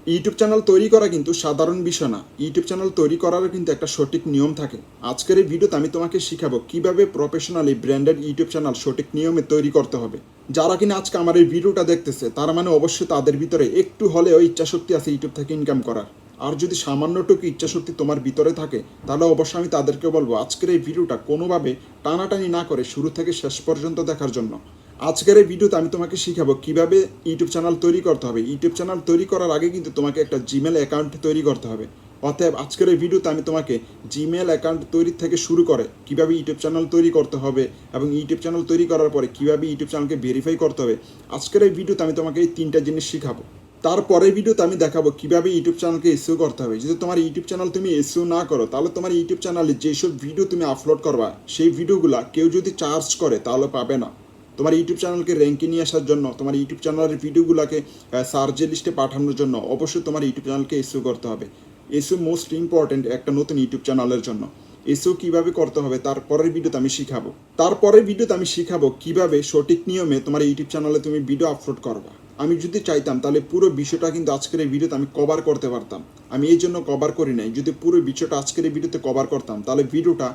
YouTube channel তৈরি করা কিন্তু সাধারণ বিষয় না। ইউটিউব চ্যানেল তৈরি করারও কিন্তু একটা সঠিক নিয়ম থাকে। আজকের এই ভিডিওতে আমি তোমাকে শিখাবো কিভাবে প্রফেশনালি ব্র্যান্ডেড ইউটিউব চ্যানেল সঠিক নিয়মে তৈরি করতে হবে। যারা কিনা আজকে আমার এই ভিডিওটা দেখতেছে তার মানে অবশ্যই তাদের ভিতরে একটু হলেও ইচ্ছাশক্তি আছে ইউটিউব থেকে ইনকাম করার। আর যদি সামান্যটুকু ইচ্ছাশক্তি তোমার ভিতরে থাকে তাহলে অবশ্যই আমি তাদেরকে বলবো আজকের এই ভিডিওটা কোনোভাবে টানাটানি না করে শুরু থেকে শেষ পর্যন্ত দেখার জন্য। আজকের এই ভিডিওতে আমি তোমাকে শিখাবো কিভাবে ইউটিউব চ্যানেল তৈরি করতে হবে। ইউটিউব চ্যানেল তৈরি করার আগে কিন্তু তোমাকে একটা জিমেল অ্যাকাউন্ট তৈরি করতে হবে। অতএব আজকের এই ভিডিওতে আমি তোমাকে জিমেল অ্যাকাউন্ট তৈরি থেকে শুরু করে কিভাবে ইউটিউব চ্যানেল তৈরি করতে হবে এবং ইউটিউব চ্যানেল তৈরি করার পরে কিভাবে ইউটিউব চ্যানেলকে ভেরিফাই করতে হবে, আজকের এই ভিডিওতে আমি তোমাকে এই তিনটা জিনিস শিখাবো। তারপরের ভিডিওতে আমি দেখাবো কিভাবে ইউটিউব চ্যানেলকে এসইও করতে হবে। যদি তোমার ইউটিউব চ্যানেল তুমি এসইও না করো তাহলে তোমার ইউটিউব চ্যানেলে যেসব ভিডিও তুমি আপলোড করবা সেই ভিডিওগুলো কেউ যদি চার্জ করে তাহলে পাবে না। তোমার ইউটিউব চ্যানেলকে র্যাঙ্কে নিয়ে আসার জন্য, তোমার ইউটিউব চ্যানেলের ভিডিওগুলোকে সার্চের লিস্টে পাঠানোর জন্য অবশ্যই তোমার ইউটিউব চ্যানেলকে এসইও করতে হবে। এসইও মোস্ট ইম্পর্ট্যান্ট একটা নতুন ইউটিউব চ্যানেলের জন্য। এসইও কীভাবে করতে হবে তারপরের ভিডিওতে আমি শিখাবো। তারপরের ভিডিওতে আমি শিখাবো কিভাবে সঠিক নিয়মে তোমার ইউটিউব চ্যানেলে তুমি ভিডিও আপলোড করবা। আমি যদি চাইতাম তাহলে পুরো বিষয়টা কিন্তু আজকের এই ভিডিওতে আমি কভার করতে পারতাম। আমি এই জন্য কভার করি নাই। যদি পুরো বিষয়টা আজকের এই ভিডিওতে কভার করতাম তাহলে ভিডিওটা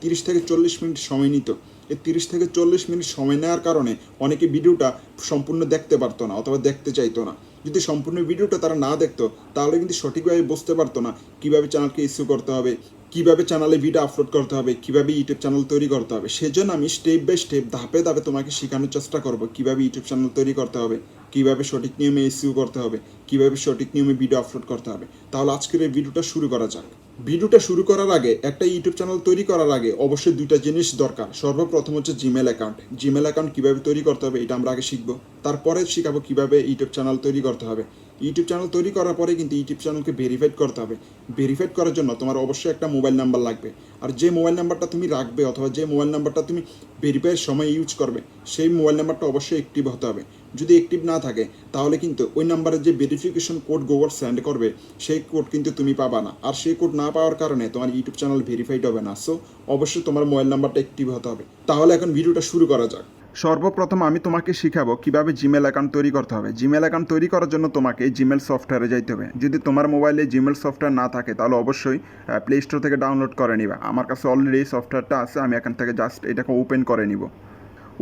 30 থেকে 40 মিনিট সময় নিত। এই 30 থেকে 40 মিনিট সময় নেওয়ার কারণে অনেকে ভিডিওটা সম্পূর্ণ দেখতে পারতো না অথবা দেখতে চাইতো না। যদি সম্পূর্ণ ভিডিওটা তারা না দেখতো তাহলে কিন্তু সঠিকভাবে বুঝতে পারতো না কীভাবে চ্যানেলকে ইস্যু করতে হবে, কীভাবে চ্যানেলে ভিডিও আপলোড করতে হবে, কীভাবে ইউটিউব চ্যানেল তৈরি করতে হবে। সেজন্য আমি স্টেপ বাই স্টেপ ধাপে ধাপে তোমাকে শেখানোর চেষ্টা করবো কীভাবে ইউটিউব চ্যানেল তৈরি করতে হবে, কীভাবে সঠিক নিয়মে এসইও করতে হবে, কীভাবে সঠিক নিয়মে ভিডিও আপলোড করতে হবে। তাহলে আজকের এই ভিডিওটা শুরু করা যাক। ভিডিওটা শুরু করার আগে, একটা ইউটিউব চ্যানেল তৈরি করার আগে অবশ্যই দুইটা জিনিস দরকার। সর্বপ্রথম হচ্ছে জিমেল অ্যাকাউন্ট। জিমেল অ্যাকাউন্ট কীভাবে তৈরি করতে হবে এটা আমরা আগে শিখবো। তারপরে শিখাবো কীভাবে ইউটিউব চ্যানেল তৈরি করতে হবে। ইউটিউব চ্যানেল তৈরি করার পরে কিন্তু ইউটিউব চ্যানেলকে ভেরিফাইড করতে হবে। ভেরিফাইড করার জন্য তোমার অবশ্যই একটা মোবাইল নাম্বার লাগবে। আর যে মোবাইল নাম্বারটা তুমি রাখবে অথবা যে মোবাইল নাম্বারটা তুমি ভেরিফাইয়ের সময় ইউজ করবে সেই মোবাইল নাম্বারটা অবশ্যই অ্যাক্টিভ হতে হবে। যদি অ্যাক্টিভ না থাকে তাহলে কিন্তু ওই নাম্বারে যে ভেরিফিকেশন কোড গুগল সেন্ড করবে সেই কোড কিন্তু তুমি পাবা না। আর সেই কোড না পাওয়ার কারণে তোমার ইউটিউব চ্যানেল ভেরিফাইড হবে না। সো অবশ্যই তোমার মোবাইল নাম্বারটা অ্যাক্টিভ হতে হবে। তাহলে এখন ভিডিওটা শুরু করা যাক। সর্বপ্রথম আমি তোমাকে শিখাবো কিভাবে জিমেল অ্যাকাউন্ট তৈরি করতে হবে। জিমেল অ্যাকাউন্ট তৈরি করার জন্য তোমাকে জিমেল সফটওয়্যারে যাইতে হবে। যদি তোমার মোবাইলে জিমেল সফটওয়্যার না থাকে তাহলে অবশ্যই প্লে স্টোর থেকে ডাউনলোড করে নিবা। আমার কাছে অলরেডি এই সফটওয়্যারটা আছে, আমি এখান থেকে জাস্ট এটাকে ওপেন করে নিব।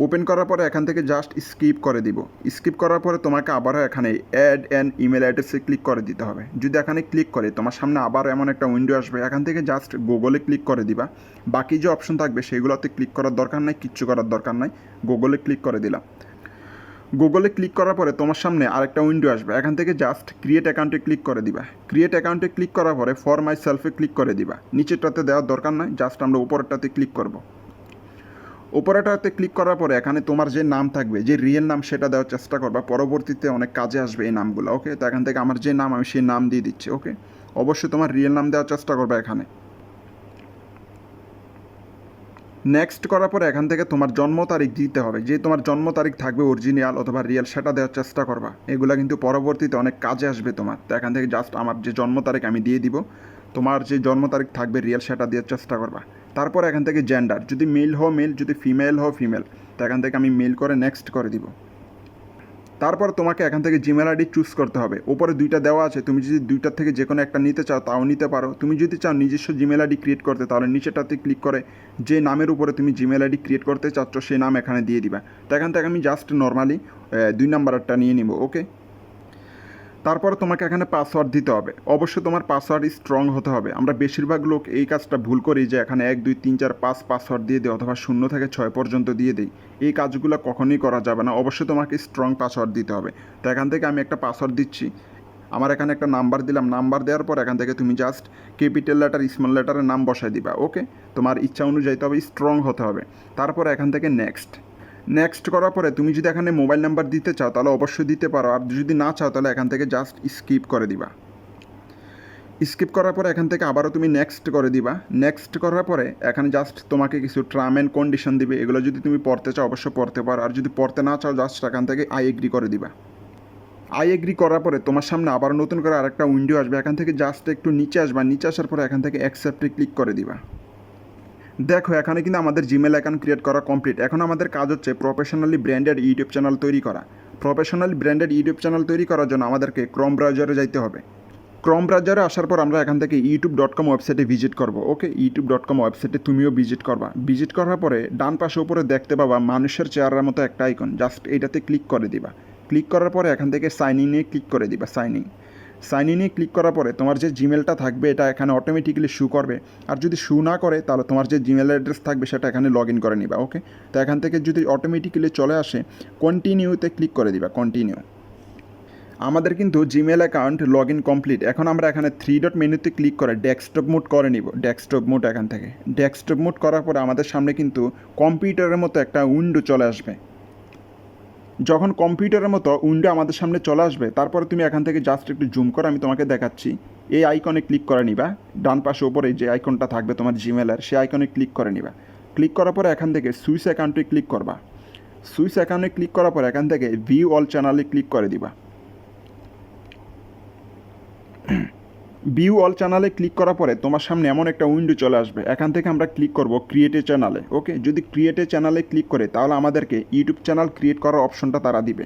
ওপেন করার পরে এখান থেকে জাস্ট স্কিপ করে দিব। স্কিপ করার পরে তোমাকে আবারও এখানে অ্যাড অ্যান ইমেল অ্যাড্রেসে ক্লিক করে দিতে হবে। যদি এখানে ক্লিক করে তোমার সামনে আবার এমন একটা উইন্ডো আসবে, এখান থেকে জাস্ট গুগলে ক্লিক করে দিবা। বাকি যে অপশন থাকবে সেগুলোতে ক্লিক করার দরকার নাই, কিচ্ছু করার দরকার নাই। গুগলে ক্লিক করে দিলাম। গুগলে ক্লিক করার পরে তোমার সামনে আরেকটা উইন্ডো আসবে, এখান থেকে জাস্ট ক্রিয়েট অ্যাকাউন্টে ক্লিক করে দিবা। ক্রিয়েট অ্যাকাউন্টে ক্লিক করার পরে ফর মাই সেলফে ক্লিক করে দিবা। নিচেরটাতে দেওয়ার দরকার নয়, জাস্ট আমরা উপরেরটাতে ক্লিক করব। উপরেটাতে ক্লিক করার পরে এখানে তোমার যে নাম থাকবে, যে রিয়েল নাম, সেটা দেওয়ার চেষ্টা করবা। পরবর্তীতে অনেক কাজে আসবে এই নামগুলো। ওকে, তো এখান থেকে আমার যে নাম আমি সেই নাম দিয়ে দিচ্ছি। ওকে, অবশ্যই তোমার রিয়েল নাম দেওয়ার চেষ্টা করবা এখানে। নেক্সট করার পরে এখান থেকে তোমার জন্ম তারিখ দিতে হবে। যে তোমার জন্ম তারিখ থাকবে অরিজিনাল অথবা রিয়েল সেটা দেওয়ার চেষ্টা করবা। এগুলো কিন্তু পরবর্তীতে অনেক কাজে আসবে তোমার। তো এখান থেকে জাস্ট আমার যে জন্ম তারিখ আমি দিয়ে দিব। তোমার যে জন্ম তারিখ থাকবে রিয়েল সেটা দেওয়ার চেষ্টা করবা। তারপর এখান থেকে জেন্ডার, যদি মেল হও মেল, যদি ফিমেল হও ফিমেল। তো এখান থেকে আমি মেল করে নেক্সট করে দিব। তারপর তোমাকে এখান থেকে জিমেল আইডি চুজ করতে হবে। ওপরে দুইটা দেওয়া আছে, তুমি যদি দুইটার থেকে যে কোনো একটা নিতে চাও তাও নিতে পারো। তুমি যদি চাও নিজস্ব জিমেল আইডি ক্রিয়েট করতে তাহলে নিচেটাতে ক্লিক করে যে নামের উপরে তুমি জিমেল আইডি ক্রিয়েট করতে চাচ্ছ সেই নাম এখানে দিয়ে দিবা। তো এখান থেকে আমি জাস্ট নর্মালি 2 নাম্বারটা নিয়ে নিব। ওকে, তারপর তোমাকে এখানে পাসওয়ার্ড দিতে হবে। অবশ্যই তোমার পাসওয়ার্ড স্ট্রং হতে হবে। আমরা বেশিরভাগ লোক এই কাজটা ভুল করি যে এখানে 1 2 3 4 5 পাসওয়ার্ড দিয়ে দিই অথবা 0 থেকে 6 পর্যন্ত দিয়ে দিই। এই কাজগুলো কখনোই করা যাবে না। অবশ্যই তোমাকে স্ট্রং পাসওয়ার্ড দিতে হবে। তো এখান থেকে আমি একটা পাসওয়ার্ড দিচ্ছি। আমার এখানে একটা নাম্বার দিলাম। নাম্বার দেওয়ার পর এখান থেকে তুমি জাস্ট ক্যাপিটাল লেটার স্মল লেটারের নাম বসাই দিবা। ওকে, তোমার ইচ্ছা অনুযায়ী, তবে স্ট্রং হতে হবে। তারপর এখান থেকে নেক্সট করার পরে তুমি যদি এখানে মোবাইল নাম্বার দিতে চাও তাহলে অবশ্যই দিতে পারো। আর যদি না চাও তাহলে এখান থেকে জাস্ট স্কিপ করে দিবা। স্কিপ করার পরে এখান থেকে আবারও তুমি নেক্সট করে দিবা। নেক্সট করার পরে এখানে জাস্ট তোমাকে কিছু টার্ম অ্যান্ড কন্ডিশন দিবে। এগুলো যদি তুমি পড়তে চাও অবশ্যই পড়তে পারো। আর যদি পড়তে না চাও জাস্ট এখান থেকে আই এগ্রি করে দিবা। আই এগ্রি করার পরে তোমার সামনে আবার নতুন করে আরেকটা উইন্ডো আসবে। এখান থেকে জাস্ট একটু নিচে আসবা। নিচে আসার পরে এখান থেকে অ্যাকসেপ্টে ক্লিক করে দিবা। দেখো এখানে কিন্তু আমাদের জিমেল অ্যাকাউন্ট ক্রিয়েট করা কমপ্লিট। এখন আমাদের কাজ হচ্ছে প্রফেশনালি ব্র্যান্ডেড ইউটিউব চ্যানেল তৈরি করা। প্রফেশনাল ব্র্যান্ডেড ইউটিউব চ্যানেল তৈরি করার জন্য আমাদেরকে ক্রোম ব্রাউজারে যাইতে হবে। ক্রোম ব্রাউজারে আসার পর আমরা এখান থেকে youtube.com ওয়েবসাইটে ভিজিট করব। ওকে, youtube.com ওয়েবসাইটে তুমিও ভিজিট করবা। ভিজিট করার পরে ডান পাশে উপরে দেখতে পাবা মানুষের চেহারার মতো একটা আইকন, জাস্ট এইটাতে ক্লিক করে দিবা। ক্লিক করার পরে এখান থেকে সাইন ইনে ক্লিক করে দিবা। সাইন ইনে ক্লিক করার পরে তোমার যে জিমেলটা থাকবে এটা এখানে অটোমেটিক্যালি শু করবে। আর যদি শু না করে তাহলে তোমার যে জিমেল অ্যাড্রেস থাকবে সেটা এখানে লগ ইন করে নিবা। ওকে, তো এখান থেকে যদি অটোমেটিক্যালি চলে আসে কন্টিনিউতে ক্লিক করে দিবা। কন্টিনিউ। আমাদের কিন্তু Gmail account log in complete. এখন আমরা এখানে 3 ডট মেনুতে ক্লিক করে ডেস্কটপ মোড করে নিব। ডেস্কটপ মোড এখান থেকে ডেস্কটপ মোড করার পরে আমাদের সামনে কিন্তু কম্পিউটারের মতো একটা উইন্ডো চলে আসবে। যখন কম্পিউটারের মতো উইন্ডো আমাদের সামনে চলে আসবে তারপরে তুমি এখান থেকে জাস্ট একটু জুম করে আমি তোমাকে দেখাচ্ছি। এই আইকনে ক্লিক করে নিবা। ডান পাশে উপরে যে আইকনটা থাকবে তোমার জিমেলের সেই আইকনে ক্লিক করে নিবা। ক্লিক করার পরে এখান থেকে সুইচ অ্যাকাউন্টে ক্লিক করবা। সুইচ অ্যাকাউন্টে ক্লিক করার পর এখান থেকে ভিউ অল চ্যানেলে ক্লিক করে দিবা। ভিউ অল চ্যানেলে ক্লিক করার পরে তোমার সামনে এমন একটা উইন্ডো চলে আসবে। এখান থেকে আমরা ক্লিক করব ক্রিয়েট এ চ্যানেলে। ওকে, যদি ক্রিয়েট এ চ্যানেলে ক্লিক করে তাহলে আমাদেরকে ইউটিউব চ্যানেল ক্রিয়েট করার অপশনটা তারা দিবে।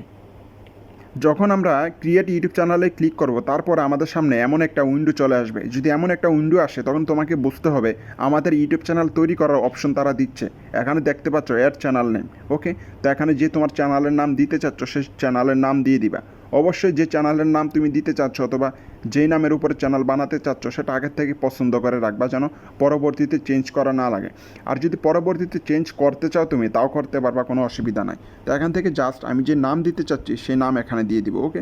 যখন আমরা ক্রিয়েট ইউটিউব চ্যানেলে ক্লিক করব তারপর আমাদের সামনে এমন একটা উইন্ডো চলে আসবে। যদি এমন একটা উইন্ডো আসে তখন তোমাকে বুঝতে হবে আমাদের ইউটিউব চ্যানেল তৈরি করার অপশন তারা দিচ্ছে। এখানে দেখতে পাচ্ছ অ্যাড চ্যানেল নেম। ওকে, তো এখানে যে তোমার চ্যানেলের নাম দিতে চাচ্ছ সেই চ্যানেলের নাম দিয়ে দিবা। অবশ্যই যে চ্যানেলের নাম তুমি দিতে চাচ্ছ অথবা যেই নামের উপরে চ্যানেল বানাতে চাচ্ছ সেটা আগের থেকে পছন্দ করে রাখবা যেন পরবর্তীতে চেঞ্জ করা না লাগে। আর যদি পরবর্তীতে চেঞ্জ করতে চাও তুমি তাও করতে পারবা, কোনো অসুবিধা নাই। তো এখান থেকে জাস্ট আমি যে নাম দিতে চাচ্ছি সেই নাম এখানে দিয়ে দিব। ওকে,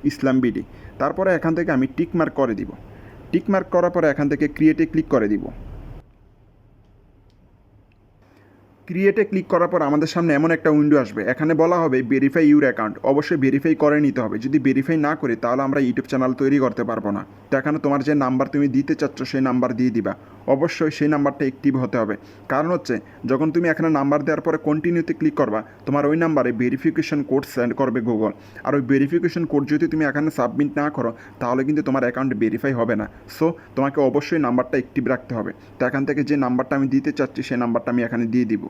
ইসলাম বিডি। তারপরে এখান থেকে আমি টিক মার্ক করে দিব। টিক মার্ক করার পরে এখান থেকে ক্রিয়েটে ক্লিক করে দিব। ক্রিয়েটে ক্লিক করার পর আমাদের সামনে এমন একটা উইন্ডো আসবে। এখানে বলা হবে ভেরিফাই ইউর অ্যাকাউন্ট। অবশ্যই ভেরিফাই করে নিতে হবে। যদি ভেরিফাই না করি তাহলে আমরা ইউটিউব চ্যানেল তৈরি করতে পারবো না। তো এখানে তোমার যে নাম্বার তুমি দিতে চাচ্ছ সেই নাম্বার দিয়ে দিবা। অবশ্যই সেই নাম্বারটা অ্যাক্টিভ হতে হবে। কারণ হচ্ছে যখন তুমি এখানে নাম্বার দেওয়ার পরে কন্টিনিউতে ক্লিক করবা তোমার ওই নাম্বারে ভেরিফিকেশন কোড সেন্ড করবে গুগল। আর ওই ভেরিফিকেশন কোড যদি তুমি এখানে সাবমিট না করো তাহলে কিন্তু তোমার অ্যাকাউন্ট ভেরিফাই হবে না। সো তোমাকে অবশ্যই নাম্বারটা অ্যাক্টিভ রাখতে হবে। তো এখান থেকে যে নাম্বারটা আমি দিতে চাচ্ছি সেই নাম্বারটা আমি এখানে দিয়ে দিব।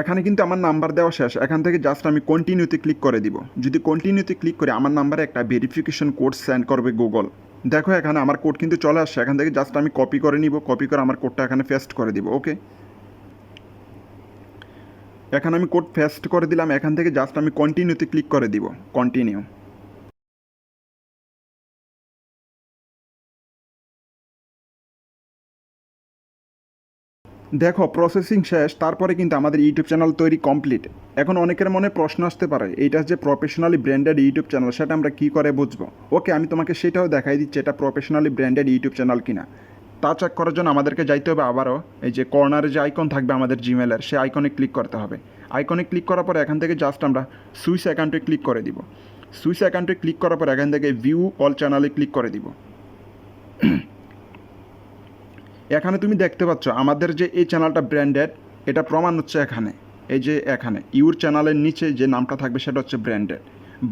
এখানে কিন্তু আমার নাম্বার দেওয়া শেষ। এখান থেকে জাস্ট আমি কন্টিনিউতে ক্লিক করে দিব। যদি কন্টিনিউতে ক্লিক করে আমার নাম্বারে একটা ভেরিফিকেশন কোড সেন্ড করবে গুগল। দেখো এখানে আমার কোড কিন্তু চলে আসছে। এখান থেকে জাস্ট আমি কপি করে নিব। কপি করে আমার কোডটা এখানে পেস্ট করে দিব। ওকে, এখানে আমি কোড পেস্ট করে দিলাম। এখান থেকে জাস্ট আমি কন্টিনিউতে ক্লিক করে দিব। কন্টিনিউ। দেখো প্রসেসিং শেষ। তারপরে কিন্তু আমাদের ইউটিউব চ্যানেল তৈরি কমপ্লিট। এখন অনেকের মনে প্রশ্ন আসতে পারে এইটা যে প্রফেশনালি ব্র্যান্ডেড ইউটিউব চ্যানেল সেটা আমরা কী করে বুঝবো। ওকে, আমি তোমাকে সেটাও দেখাই দিচ্ছি এটা প্রফেশনালি ব্র্যান্ডেড ইউটিউব চ্যানেল কিনা। তা চেক করার জন্য আমাদেরকে যাইতে হবে আবারও এই যে কর্নারে যে আইকন থাকবে আমাদের জিমেলের সেই আইকনে ক্লিক করতে হবে। আইকনে ক্লিক করার পর এখান থেকে জাস্ট আমরা সুইচ অ্যাকাউন্টে ক্লিক করে দিব। সুইচ অ্যাকাউন্টে ক্লিক করার পর এখান থেকে ভিউ অল চ্যানেলে ক্লিক করে দিব। এখানে তুমি দেখতে পাচ্ছ আমাদের যে এই চ্যানেলটা ব্র্যান্ডেড এটা প্রমাণ হচ্ছে এখানে। এই যে এখানে ইউর চ্যানেলের নিচে যে নামটা থাকবে সেটা হচ্ছে ব্র্যান্ডেড।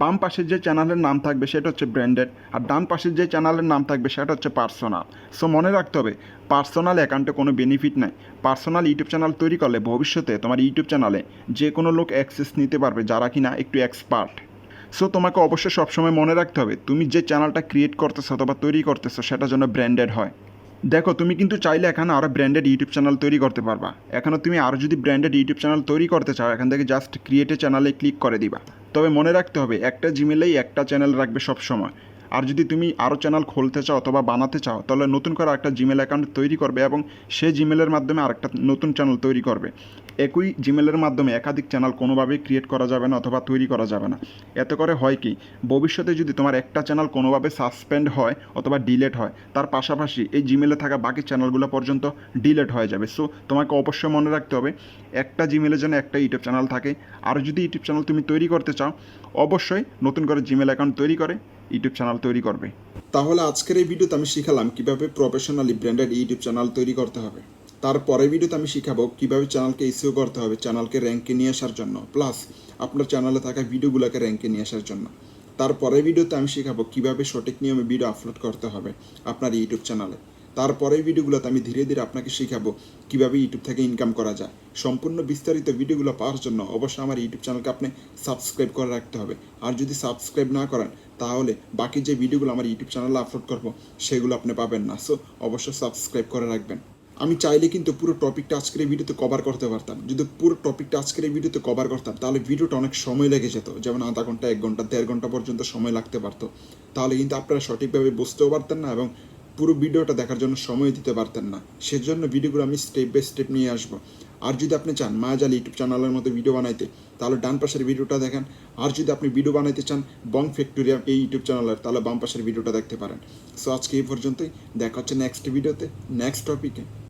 বাম পাশের যে চ্যানেলের নাম থাকবে সেটা হচ্ছে ব্র্যান্ডেড। আর ডান পাশের যে চ্যানেলের নাম থাকবে সেটা হচ্ছে পার্সোনাল। সো মনে রাখতে হবে পার্সোনাল অ্যাকাউন্টে কোনো বেনিফিট নাই। পার্সোনাল ইউটিউব চ্যানেল তৈরি করলে ভবিষ্যতে তোমার ইউটিউব চ্যানেলে যে কোনো লোক অ্যাক্সেস নিতে পারবে যারা কিনা একটু এক্সপার্ট। সো তোমাকে অবশ্যই সবসময় মনে রাখতে হবে তুমি যে চ্যানেলটা ক্রিয়েট করতেছো অথবা তৈরি করতেছো সেটা যেন ব্র্যান্ডেড হয়। দেখো তুমি কিন্তু চাইলে এখানে আরও ব্র্যান্ডেড ইউটিউব চ্যানেল তৈরি করতে পারবা। এখানে তুমি আরও যদি ব্র্যান্ডেড ইউটিউব চ্যানেল তৈরি করতে চাও এখান থেকে জাস্ট ক্রিয়েটে চ্যানেলে ক্লিক করে দিবা। তবে মনে রাখতে হবে একটা জিমেলেই একটা চ্যানেল রাখবে সবসময়। আর যদি তুমি আরও চ্যানেল খুলতে চাও অথবা বানাতে চাও তাহলে নতুন করে একটা জিমেল অ্যাকাউন্ট তৈরি করবে এবং সেই জিমেলের মাধ্যমে আরেকটা নতুন চ্যানেল তৈরি করবে। একই জিমেলের মাধ্যমে একাধিক চ্যানেল কোনোভাবেই ক্রিয়েট করা যাবে না অথবা তৈরি করা যাবে না। এতে করে হয় কি ভবিষ্যতে যদি তোমার একটা চ্যানেল কোনোভাবে সাসপেন্ড হয় অথবা ডিলেট হয় তার পাশাপাশি এই জিমেলে থাকা বাকি চ্যানেলগুলো পর্যন্ত ডিলেট হয়ে যাবে। সো তোমাকে অবশ্যই মনে রাখতে হবে একটা জিমেলের জন্য একটা ইউটিউব চ্যানেল থাকে। আর যদি ইউটিউব চ্যানেল তুমি তৈরি করতে চাও অবশ্যই নতুন করে জিমেল অ্যাকাউন্ট তৈরি করে ইউটিউব চ্যানেল তৈরি করবে। তাহলে আজকের এই ভিডিওতে আমি শিখালাম কীভাবে প্রফেশনালি ব্র্যান্ডেড ইউটিউব চ্যানেল তৈরি করতে হবে। তারপরের ভিডিওতে আমি শিখাবো কীভাবে চ্যানেলকে এসইও করতে হবে চ্যানেলকে র্যাঙ্কে নিয়ে আসার জন্য, প্লাস আপনার চ্যানেলে থাকা ভিডিওগুলোকে র্যাঙ্কে নিয়ে আসার জন্য। তারপরের ভিডিওতে আমি শিখাবো কীভাবে সঠিক নিয়মে ভিডিও আপলোড করতে হবে আপনার ইউটিউব চ্যানেলে। তারপরের ভিডিওগুলোতে আমি ধীরে ধীরে আপনাকে শেখাবো কীভাবে ইউটিউব থেকে ইনকাম করা যায়। সম্পূর্ণ বিস্তারিত ভিডিওগুলো পাওয়ার জন্য অবশ্যই আমার ইউটিউব চ্যানেলকে আপনি সাবস্ক্রাইব করে রাখতে হবে। আর যদি সাবস্ক্রাইব না করেন তাহলে বাকি যে ভিডিওগুলো আমার ইউটিউব চ্যানেলে আপলোড করবো সেগুলো আপনি পাবেন না। সো অবশ্যই সাবস্ক্রাইব করে রাখবেন। আমি চাইলে কিন্তু পুরো টপিকটা আজকের এই ভিডিওতে কভার করতে পারতাম। যদি পুরো টপিকটা আজকের এই ভিডিওতে কভার করতাম তাহলে ভিডিওটা অনেক সময় লেগে যেত, যেমন আধা ঘন্টা, 1 ঘন্টা, 1.5 ঘন্টা পর্যন্ত সময় লাগতে পারতো। তাহলে কিন্তু আপনারা সঠিকভাবে বুঝতেও পারতেন না এবং পুরো ভিডিওটা দেখার জন্য সময় দিতে পারতেন না। সেজন্য ভিডিওগুলো আমি স্টেপ বাই স্টেপ নিয়ে আসবো। আর যদি আপনি চান মায়াজাল ইউটিউব চ্যানেলের মতো ভিডিও বানাইতে তাহলে ডান পাশের ভিডিওটা দেখেন। আর যদি আপনি ভিডিও বানাইতে চান বং ফ্যাক্টোরিয়াম এই ইউটিউব চ্যানেলের তাহলে বাম পাশের ভিডিওটা দেখতে পারেন। সো আজকে এই পর্যন্তই, দেখা হচ্ছে নেক্সট ভিডিওতে নেক্সট টপিকে।